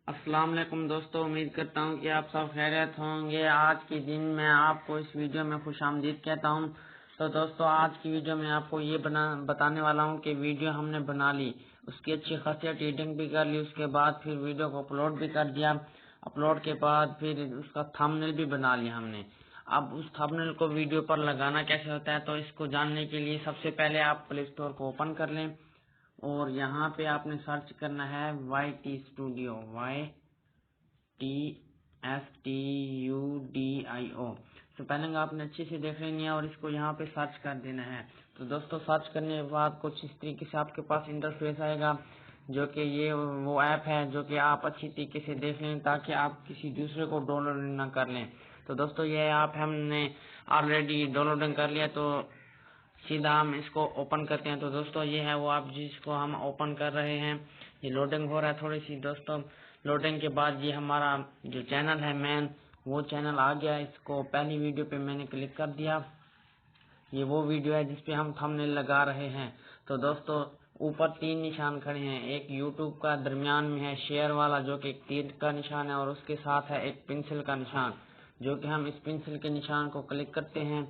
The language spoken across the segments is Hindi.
अस्सलाम वालेकुम दोस्तों, उम्मीद करता हूँ कि आप सब खैरियत होंगे। आज के दिन मैं आपको इस वीडियो में खुशामदीद कहता हूँ। तो दोस्तों, आज की वीडियो में आपको ये बताने वाला हूँ कि वीडियो हमने बना ली, उसकी अच्छी खासी एडिटिंग भी कर ली, उसके बाद फिर वीडियो को अपलोड भी कर दिया। अपलोड के बाद फिर उसका थंबनेल भी बना लिया हमने। अब उस थंबनेल को वीडियो पर लगाना कैसे होता है, तो इसको जानने के लिए सबसे पहले आप प्ले स्टोर को ओपन कर लें और यहाँ पे आपने सर्च करना है YT स्टूडियो, YTSTUDIO। तो पहले आपने अच्छे से देख लेनी है और इसको यहाँ पे सर्च कर देना है। तो दोस्तों, सर्च करने के बाद कुछ इस तरीके से आपके पास इंटरफेस आएगा, जो कि ये वो ऐप है जो कि आप अच्छी तरीके से देख लें ताकि आप किसी दूसरे को डाउनलोड ना कर लें। तो दोस्तों, ये ऐप हमने ऑलरेडी डाउनलोडिंग कर लिया, तो सीधा हम इसको ओपन करते हैं। तो दोस्तों, ये है वो आप जिसको हम ओपन कर रहे हैं। ये लोडिंग हो रहा है थोड़ी सी दोस्तों। लोडिंग के बाद ये हमारा जो चैनल है मेन, वो चैनल आ गया। इसको पहली वीडियो पे मैंने क्लिक कर दिया। ये वो वीडियो है जिसपे हम थंबनेल लगा रहे हैं। तो दोस्तों, ऊपर 3 निशान खड़े हैं। एक यूट्यूब का दरमियान में है शेयर वाला जो कि एक तीर का निशान है, और उसके साथ है एक पेंसिल का निशान, जो कि हम इस पेंसिल के निशान को क्लिक करते हैं।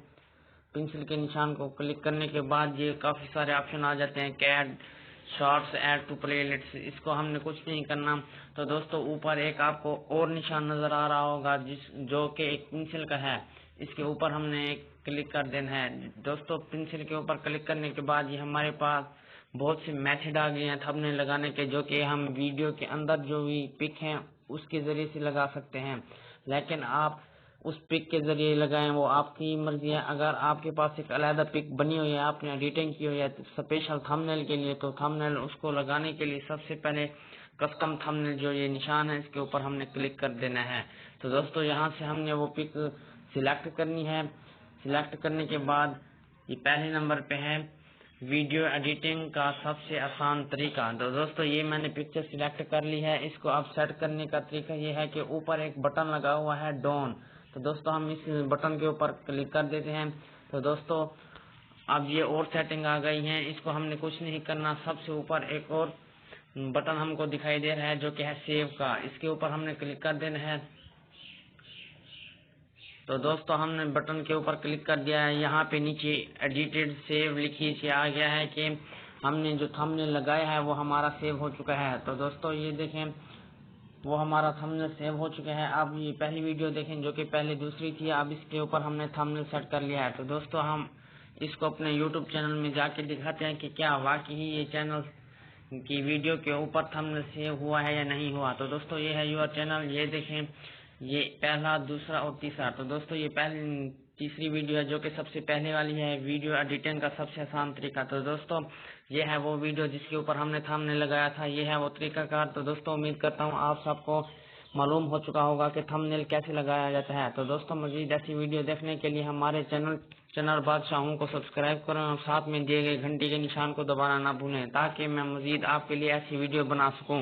पेंसिल के निशान को क्लिक करने के बाद ये काफी सारे ऑप्शन आ जाते हैं, कैड शॉर्ट्स, ऐड टू प्लेलिस्ट। इसको हमने कुछ नहीं करना। तो दोस्तों, ऊपर एक आपको और निशान नजर आ रहा होगा जो कि एक पेंसिल का है। इसके ऊपर हमने एक क्लिक कर देना है। दोस्तों, पेंसिल के ऊपर क्लिक करने के बाद ये हमारे पास बहुत से मेथड आ गए हैं थंबनेल लगाने के, जो कि हम वीडियो के अंदर जो भी पिक है उसके जरिए से लगा सकते हैं। लेकिन आप उस पिक के जरिए लगाएं, वो आपकी मर्जी है। अगर आपके पास एक अलग पिक बनी हुई है, आपने एडिटिंग की हुई है स्पेशल थंबनेल के लिए, तो थंबनेल उसको लगाने के लिए सबसे पहले कस्टम थंबनेल जो ये निशान है इसके ऊपर हमने क्लिक कर देना है। तो दोस्तों, यहाँ से हमने वो पिक सिलेक्ट करनी है। सिलेक्ट करने के बाद ये पहले नंबर पे है वीडियो एडिटिंग का सबसे आसान तरीका। तो दोस्तों, ये मैंने पिक्चर सिलेक्ट कर ली है। इसको अब सेट करने का तरीका ये है कि ऊपर एक बटन लगा हुआ है डाउन। तो दोस्तों, हम इस बटन के ऊपर क्लिक कर देते हैं। तो दोस्तों, अब ये और सेटिंग आ गई है। इसको हमने कुछ नहीं करना। सबसे ऊपर एक और बटन हमको दिखाई दे रहा है जो कि है सेव का। इसके ऊपर हमने क्लिक कर देना है। तो दोस्तों, हमने बटन के ऊपर क्लिक कर दिया है। यहाँ पे नीचे एडिटेड सेव लिखी से आ गया है कि हमने जो थंबनेल लगाया है वो हमारा सेव हो चुका है। तो दोस्तों, ये देखें, वो हमारा थंबनेल सेव हो चुका है। अब ये पहली वीडियो देखें जो कि पहले दूसरी थी, अब इसके ऊपर हमने थंबनेल सेट कर लिया है। तो दोस्तों, हम इसको अपने यूट्यूब चैनल में जाके दिखाते हैं कि क्या वाकई ही ये चैनल की वीडियो के ऊपर थंबनेल सेव हुआ है या नहीं हुआ। तो दोस्तों, ये है योर चैनल। ये देखें, ये पहला, दूसरा और तीसरा। तो दोस्तों, ये पहली तीसरी वीडियो है जो कि सबसे पहले वाली है, वीडियो एडिटिंग का सबसे आसान तरीका। तो दोस्तों, ये है वो वीडियो जिसके ऊपर हमने थंबनेल लगाया था। ये है वो तरीकाकार। तो दोस्तों, उम्मीद करता हूँ आप सबको मालूम हो चुका होगा कि थंबनेल कैसे लगाया जाता है। तो दोस्तों, मजीद ऐसी वीडियो देखने के लिए हमारे चैनल बादशाहों को सब्सक्राइब करें और साथ में दिए गए घंटी के निशान को दबाना ना भूलें, ताकि मैं मजीद आपके लिए ऐसी वीडियो बना सकूं।